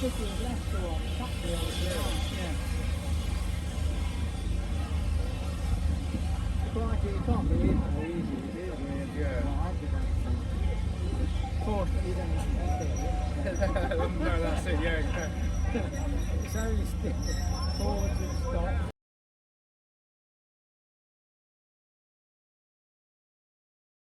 sticking left or back wheel as well. Yeah. Crikey, you can't believe how easy it is. Yeah. Well, I did actually. Fortunately, you don't have to do it. No, that's it, yeah. It's only stick forwards and stop.